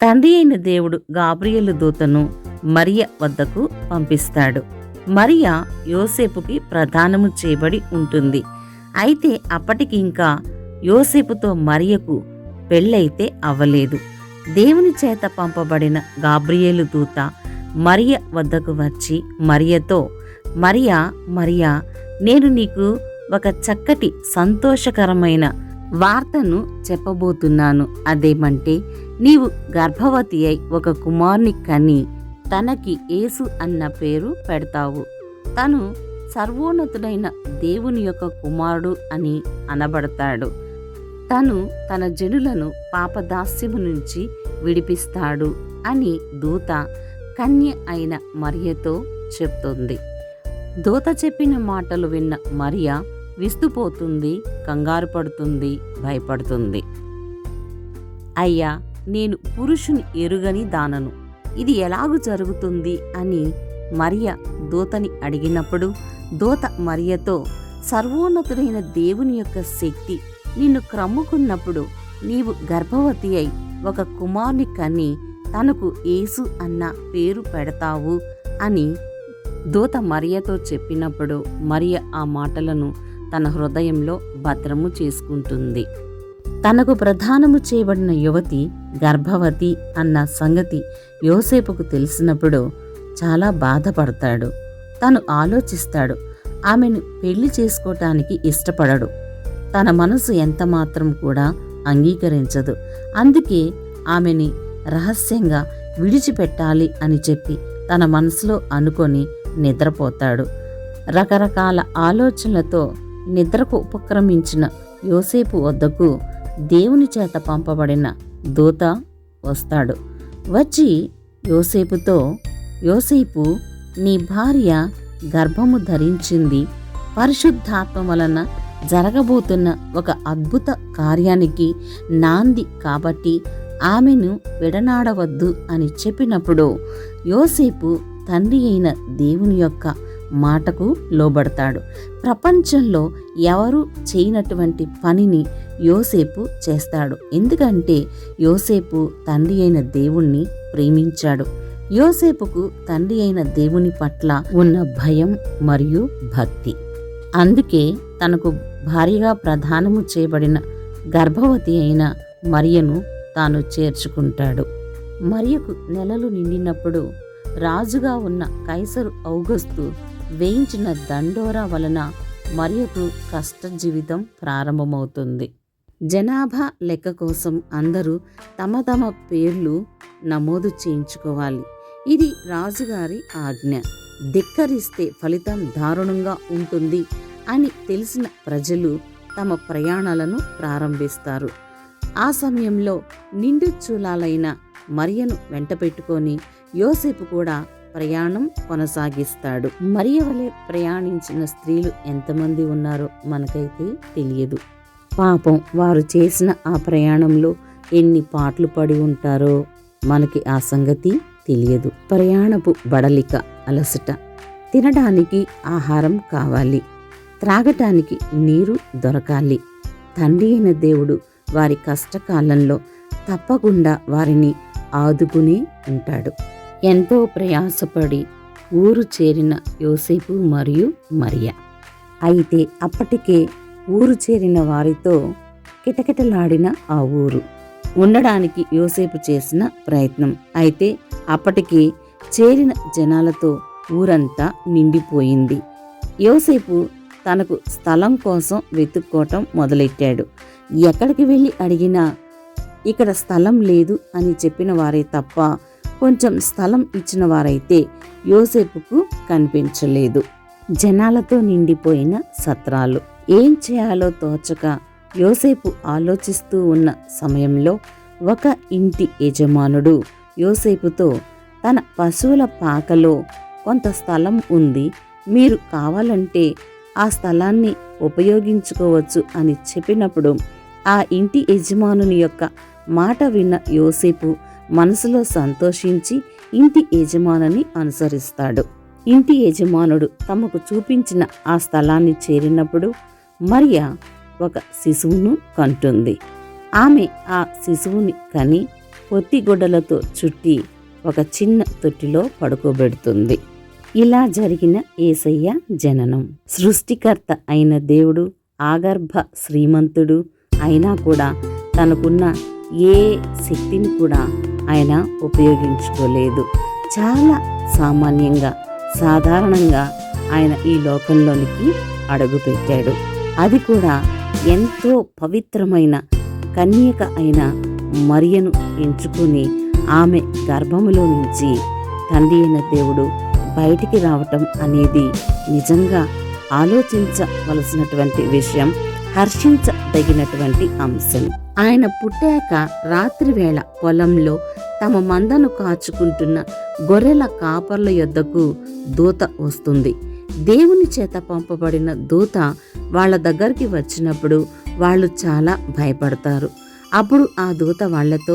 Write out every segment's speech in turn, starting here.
తండ్రి అయిన దేవుడు గాబ్రియేలు దూతను మరియ వద్దకు పంపిస్తాడు. మరియ యోసేపుకి ప్రదానము చేయబడి ఉంటుంది. అయితే అప్పటికి ఇంకా యోసేపుతో మరియకు పెళ్ళైతే అవ్వలేదు. దేవుని చేత పంపబడిన గాబ్రియేలు దూత మరియ వద్దకు వచ్చి మరియతో, మరియా మరియా, నేను నీకు ఒక చక్కటి సంతోషకరమైన వార్తను చెప్పబోతున్నాను. అదేమంటే, నీవు గర్భవతి అయి ఒక కుమారుని కని తనకి యేసు అన్న పేరు పెడతావు. తను సర్వోన్నతుడైన దేవుని యొక్క కుమారుడు అని అనబడతాడు. తను తన జనులను పాపదాస్యము నుంచి విడిపిస్తాడు అని దూత కన్య అయిన మరియతో చెప్తుంది. దూత చెప్పిన మాటలు విన్న మరియ విస్తుపోతుంది, కంగారు పడుతుంది, భయపడుతుంది. అయ్యా, నేను పురుషుని ఎరుగని దానను, ఇది ఎలాగు జరుగుతుంది అని మరియ దూతని అడిగినప్పుడు దూత మరియతో, సర్వోన్నతుడైన దేవుని యొక్క శక్తి నిన్ను క్రమ్ముకున్నప్పుడు నీవు గర్భవతి అయి ఒక కుమారుని కని తనకు యేసు అన్న పేరు పెడతావు అని దూత మరియతో చెప్పినప్పుడు మరియ ఆ మాటలను తన హృదయంలో భద్రము చేసుకుంటుంది. తనకు ప్రదానము చేయబడిన యువతి గర్భవతి అన్న సంగతి యోసేపుకు తెలిసినప్పుడు చాలా బాధపడతాడు. తను ఆలోచిస్తాడు. ఆమెను పెళ్లి చేసుకోవటానికి ఇష్టపడడు. తన మనసు ఎంతమాత్రం కూడా అంగీకరించదు. అందుకే ఆమెని రహస్యంగా విడిచిపెట్టాలి అని చెప్పి తన మనసులో అనుకొని నిద్రపోతాడు. రకరకాల ఆలోచనలతో నిద్రకు ఉపక్రమించిన యోసేపు వద్దకు దేవుని చేత పంపబడిన దూత వస్తాడు. వచ్చి యోసేపుతో, యోసేపు, నీ భార్య గర్భము ధరించింది. పరిశుద్ధాత్మ వలన జరగబోతున్న ఒక అద్భుత కార్యానికి నాంది కాబట్టి ఆమెను విడనాడవద్దు అని చెప్పినప్పుడు యోసేపు తండ్రి అయిన దేవుని యొక్క మాటకు లోబడతాడు. ప్రపంచంలో ఎవరు చేయనటువంటి పనిని యోసేపు చేస్తాడు. ఎందుకంటే యోసేపు తండ్రి అయిన దేవుణ్ణి ప్రేమించాడు. యోసేపుకు తండ్రి అయిన దేవుని పట్ల ఉన్న భయం మరియు భక్తి. అందుకే తనకు భార్యగా ప్రదానము చేయబడిన గర్భవతి అయిన మరియను తాను చేర్చుకుంటాడు. మరియకు నెలలు నిండినప్పుడు రాజుగా ఉన్న కైసరు ఔగస్తు వేయించిన దండోరా వలన మరియకు కష్ట జీవితం ప్రారంభమవుతుంది. జనాభా లెక్క కోసం అందరూ తమ తమ పేర్లు నమోదు చేయించుకోవాలి. ఇది రాజుగారి ఆజ్ఞ. ధిక్కరిస్తే ఫలితం దారుణంగా ఉంటుంది అని తెలిసిన ప్రజలు తమ ప్రయాణాలను ప్రారంభిస్తారు. ఆ సమయంలో నిండు చూలాలైన మరియను వెంటపెట్టుకొని యోసేపు కూడా ప్రయాణం కొనసాగిస్తాడు. మరియ వలె ప్రయాణించిన స్త్రీలు ఎంతమంది ఉన్నారో మనకైతే తెలియదు. పాపం, వారు చేసిన ఆ ప్రయాణంలో ఎన్ని పాటలు పడి ఉంటారో మనకి ఆ సంగతి తెలియదు. ప్రయాణపు బడలిక, అలసట, తినడానికి ఆహారం కావాలి, త్రాగటానికి నీరు దొరకాలి. తండ్రి అయిన దేవుడు వారి కష్టకాలంలో తప్పకుండా వారిని ఆదుకునే ఉంటాడు. ఎంతో ప్రయాసపడి ఊరు చేరిన యోసేపు మరియు మరియ. అయితే అప్పటికే ఊరు చేరిన వారితో కిటకిటలాడిన ఆ ఊరు. ఉండడానికి యోసేపు చేసిన ప్రయత్నం. అయితే అప్పటికి చేరిన జనాలతో ఊరంతా నిండిపోయింది. యోసేపు తనకు స్థలం కోసం వెతుక్కోవటం మొదలెట్టాడు. ఎక్కడికి వెళ్ళి అడిగినా ఇక్కడ స్థలం లేదు అని చెప్పిన వారే తప్ప కొంచెం స్థలం ఇచ్చిన వారైతే యోసేపుకు కనిపించలేదు. జనాలతో నిండిపోయిన సత్రాలు. ఏం చేయాలో తోచక యోసేపు ఆలోచిస్తూ ఉన్న సమయంలో ఒక ఇంటి యజమానుడు యోసేపుతో, తన పశువుల పాకలో కొంత స్థలం ఉంది, మీరు కావాలంటే ఆ స్థలాన్ని ఉపయోగించుకోవచ్చు అని చెప్పినప్పుడు ఆ ఇంటి యజమానుని యొక్క మాట విన్న యోసేపు మనసులో సంతోషించి ఇంటి యజమానుని అనుసరిస్తాడు. ఇంటి యజమానుడు తమకు చూపించిన ఆ స్థలాన్ని చేరినప్పుడు మరియ ఒక శిశువును కంటుంది. ఆమె ఆ శిశువుని కని పొత్తిగుడ్డలతో చుట్టి ఒక చిన్న తొట్టిలో పడుకోబెడుతుంది. ఇలా జరిగిన యేసయ్య జననం. సృష్టికర్త అయిన దేవుడు ఆగర్భ శ్రీమంతుడు అయినా కూడా తనకున్న ఏ శక్తిని కూడా ఆయన ఉపయోగించుకోలేదు. చాలా సామాన్యంగా సాధారణంగా ఆయన ఈ లోకంలోనికి అడుగుపెట్టాడు. అది కూడా ఎంతో పవిత్రమైన కన్యక అయిన మరియను ఎంచుకుని ఆమె గర్భములో నుంచి తండ్రి అయిన దేవుడు బయటికి రావటం అనేది నిజంగా ఆలోచించవలసినటువంటి విషయం, హర్షించదగినటువంటి అంశం. ఆయన పుట్టాక రాత్రివేళ పొలంలో తమ మందను కాచుకుంటున్న గొర్రెల కాపర్ల యొద్దకు దూత వస్తుంది. దేవుని చేత పంపబడిన దూత వాళ్ళ దగ్గరికి వచ్చినప్పుడు వాళ్ళు చాలా భయపడతారు. అప్పుడు ఆ దూత వాళ్లతో,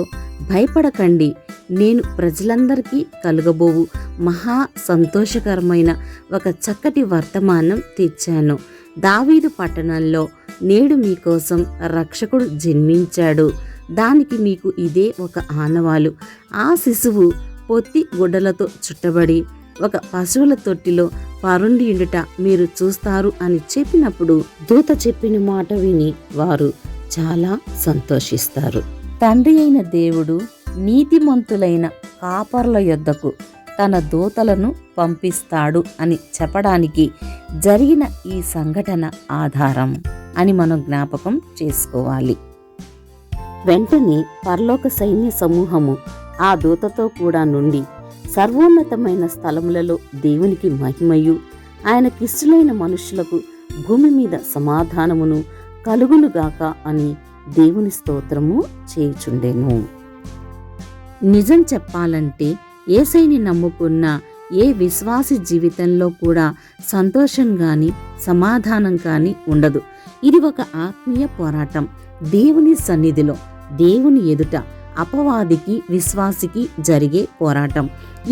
భయపడకండి, నేను ప్రజలందరికీ కలుగబోవు మహా సంతోషకరమైన ఒక చక్కటి వర్తమానం తెచ్చాను. దావీదు పట్టణంలో నేడు మీకోసం రక్షకుడు జన్మించాడు. దానికి మీకు ఇదే ఒక ఆనవాలు. ఆ శిశువు పొత్తి గుడ్డలతో చుట్టబడి ఒక పశువుల తొట్టిలో పరుండియుండుట మీరు చూస్తారు అని చెప్పినప్పుడు దూత చెప్పిన మాట విని వారు చాలా సంతోషిస్తారు. తండ్రి అయిన దేవుడు నీతిమంతులైన కాపర్ల యొద్దకు తన దూతలను పంపిస్తాడు అని చెప్పడానికి జరిగిన ఈ సంఘటన ఆధారం అని మనం జ్ఞాపకం చేసుకోవాలి. వెంటనే పరలోక సైన్య సమూహము ఆ దూతతో కూడా నుండి సర్వోన్నతమైన స్థలములలో దేవునికి మహిమయు, ఆయనకిష్టులైన మనుషులకు భూమి మీద సమాధానమును కలుగునుగాక అని దేవుని స్తోత్రము చేయుచుండెను. నిజం చెప్పాలంటే యేసయ్యని నమ్ముకున్న ఏ విశ్వాసి జీవితంలో కూడా సంతోషం కానీ సమాధానం కానీ ఉండదు. ఇది ఒక ఆత్మీయ పోరాటం. దేవుని సన్నిధిలో, దేవుని ఎదుట అపవాదికి విశ్వాసికి జరిగే పోరాటం.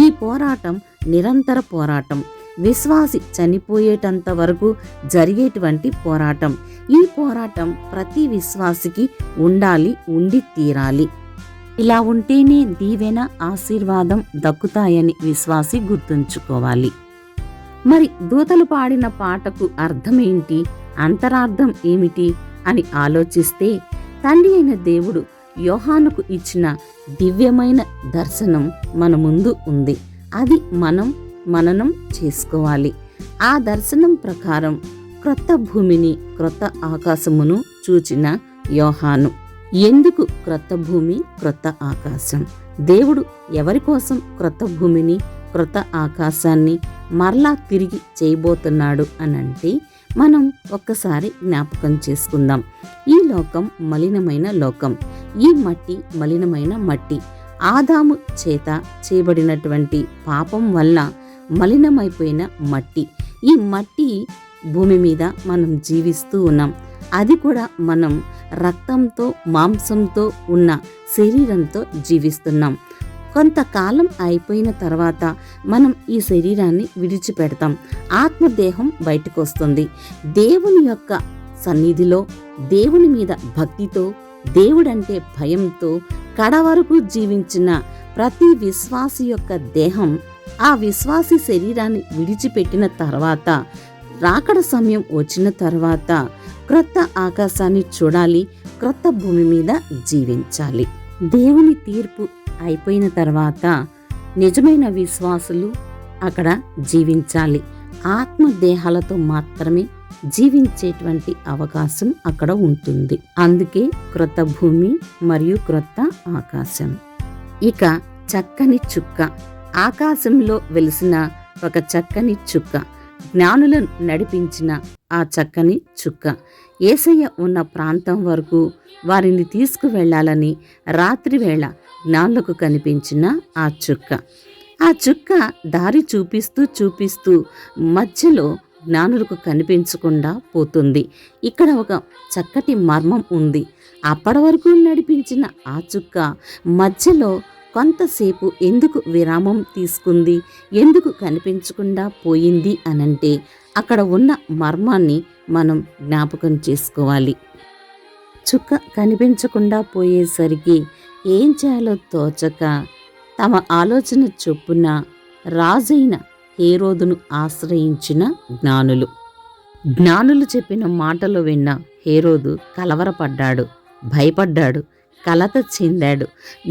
ఈ పోరాటం నిరంతర పోరాటం. విశ్వాసి చనిపోయేటంత వరకు జరిగేటువంటి పోరాటం. ఈ పోరాటం ప్రతి విశ్వాసికి ఉండాలి, ఉండి తీరాలి. ఇలా ఉంటేనే దీవెన, ఆశీర్వాదం దక్కుతాయని విశ్వాసి గుర్తుంచుకోవాలి. మరి దూతలు పాడిన పాటకు అర్థమేంటి, అంతరార్థం ఏమిటి అని ఆలోచిస్తే తండ్రి అయిన దేవుడు యోహానుకు ఇచ్చిన దివ్యమైన దర్శనం మన ముందు ఉంది. అది మననం చేసుకోవాలి. ఆ దర్శనం ప్రకారం క్రొత్త భూమిని, క్రొత్త ఆకాశమును చూచిన యోహాను. ఎందుకు క్రొత్త భూమి, క్రొత్త ఆకాశం? దేవుడు ఎవరి కోసం క్రొత్త భూమిని, క్రొత్త ఆకాశాన్ని మరలా తిరిగి చేయబోతున్నాడు అనంటే మనం ఒక్కసారి జ్ఞాపకం చేసుకుందాం. ఈ లోకం మలినమైన లోకం. ఈ మట్టి మలినమైన మట్టి. ఆదాము చేత చేయబడినటువంటి పాపం వల్ల మలినమైపోయిన మట్టి. ఈ మట్టి భూమి మీద మనం జీవిస్తూ ఉన్నాం. అది కూడా మనం రక్తంతో మాంసంతో ఉన్న శరీరంతో జీవిస్తున్నాం. కొంతకాలం అయిపోయిన తర్వాత మనం ఈ శరీరాన్ని విడిచిపెడతాం. ఆత్మదేహం బయటకు వస్తుంది. దేవుని యొక్క సన్నిధిలో, దేవుని మీద భక్తితో, దేవుడంటే భయంతో కడవరకు జీవించిన ప్రతి విశ్వాసి యొక్క దేహం ఆ విశ్వాసి శరీరాన్ని విడిచిపెట్టిన తర్వాత, రాకడ సమయం వచ్చిన తర్వాత క్రొత్త ఆకాశాన్ని చూడాలి, క్రొత్త భూమి మీద జీవించాలి. దేవుని తీర్పు అయిపోయిన తర్వాత నిజమైన విశ్వాసులు అక్కడ జీవించాలి. ఆత్మదేహాలతో మాత్రమే జీవించేటువంటి అవకాశం అక్కడ ఉంటుంది. అందుకే క్రొత్త భూమి మరియు క్రొత్త ఆకాశం. ఇక చక్కని చుక్క, ఆకాశంలో వెలిసిన ఒక చక్కని చుక్క, జ్ఞానులను నడిపించిన ఆ చక్కని చుక్క, యేసయ్య ఉన్న ప్రాంతం వరకు వారిని తీసుకువెళ్లాలని రాత్రివేళ జ్ఞానులకు కనిపించిన ఆ చుక్క. ఆ చుక్క దారి చూపిస్తూ మధ్యలో జ్ఞానులకు కనిపించకుండా పోతుంది. ఇక్కడ ఒక చక్కటి మర్మం ఉంది. అప్పటి వరకు నడిపించిన ఆ చుక్క మధ్యలో కొంతసేపు ఎందుకు విరామం తీసుకుంది, ఎందుకు కనిపించకుండా పోయింది అనంటే అక్కడ ఉన్న మర్మాన్ని మనం జ్ఞాపకం చేసుకోవాలి. చుక్క కనిపించకుండా పోయేసరికి ఏం చేయాలో తోచక తమ ఆలోచన చొప్పున రాజైన హేరోదును ఆశ్రయించిన జ్ఞానులు. జ్ఞానులు చెప్పిన మాటలు విన్న హేరోదు కలవరపడ్డాడు, భయపడ్డాడు, కలత చెందాడు.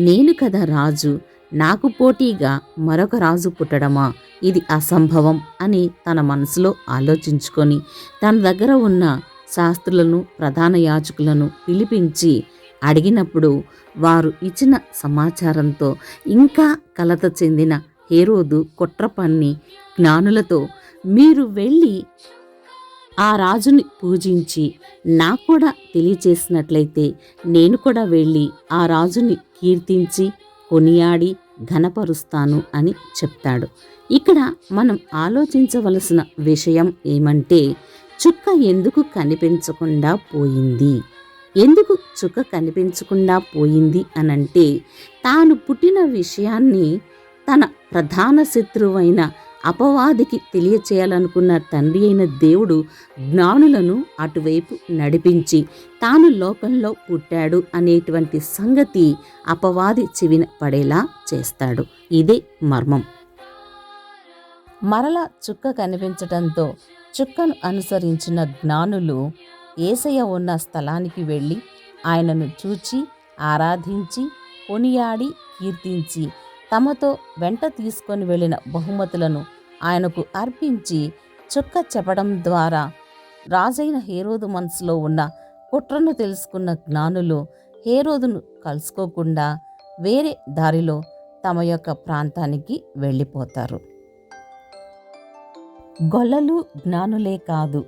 నేను కదా రాజు, నాకు పోటీగా మరొక రాజు పుట్టడమా, ఇది అసంభవం అని తన మనసులో ఆలోచించుకొని తన దగ్గర ఉన్న శాస్త్రులను, ప్రధాన యాజకులను పిలిపించి అడిగినప్పుడు వారు ఇచ్చిన సమాచారంతో ఇంకా కలత చెందిన హేరోదు కుట్ర పన్ని జ్ఞానులతో, మీరు వెళ్ళి ఆ రాజుని పూజించి నాకు కూడా తెలియచేసినట్లయితే నేను కూడా వెళ్ళి ఆ రాజుని కీర్తించి కొనియాడి ఘనపరుస్తాను అని చెప్తాడు. ఇక్కడ మనం ఆలోచించవలసిన విషయం ఏమంటే, చుక్క ఎందుకు కనిపించకుండా పోయింది? ఎందుకు చుక్క కనిపించకుండా పోయింది అనంటే, తాను పుట్టిన విషయాన్ని తన ప్రధాన శత్రువైన అపవాదికి తెలియచేయాలనుకున్న తండ్రి అయిన దేవుడు జ్ఞానులను అటువైపు నడిపించి తాను లోకంలో పుట్టాడు అనేటువంటి సంగతి అపవాది చెవిన పడేలా చేస్తాడు. ఇదే మర్మం. మరల చుక్క కనిపించటంతో చుక్కను అనుసరించిన జ్ఞానులు యేసయ్య ఉన్న స్థలానికి వెళ్ళి ఆయనను చూచి ఆరాధించి కొనియాడి కీర్తించి తమతో వెంట తీసుకొని వెళ్ళిన బహుమతులను ఆయనకు అర్పించి చుక్క చెప్పడం ద్వారా రాజైన హేరోదు మనసులో ఉన్న కుట్రను తెలుసుకున్న జ్ఞానులు హేరోదును కలుసుకోకుండా వేరే దారిలో తమ యొక్క ప్రాంతానికి వెళ్ళిపోతారు. గొల్లలు జ్ఞానులే కాదు,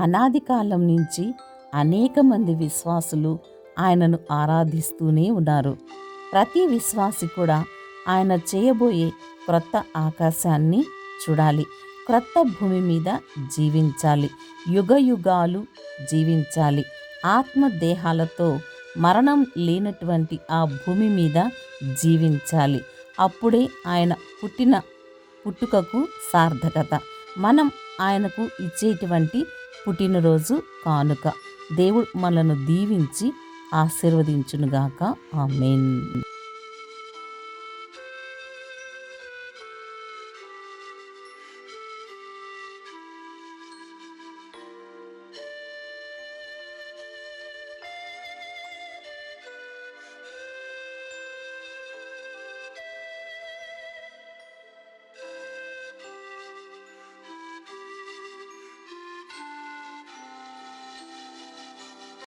అనాది కాలం నుంచి అనేక మంది విశ్వాసులు ఆయనను ఆరాధిస్తూనే ఉన్నారు. ప్రతి విశ్వాసి కూడా ఆయన చేయబోయే క్రొత్త ఆకాశాన్ని చూడాలి, క్రొత్త భూమి మీద జీవించాలి, యుగ యుగాలు జీవించాలి, ఆత్మదేహాలతో మరణం లేనటువంటి ఆ భూమి మీద జీవించాలి. అప్పుడే ఆయన పుట్టుకకు సార్థకత. మనం ఆయనకు ఇచ్చేటువంటి పుట్టినరోజు కానుక. దేవుడు మనను దీవించి ఆశీర్వదించునుగాక. ఆమేన్.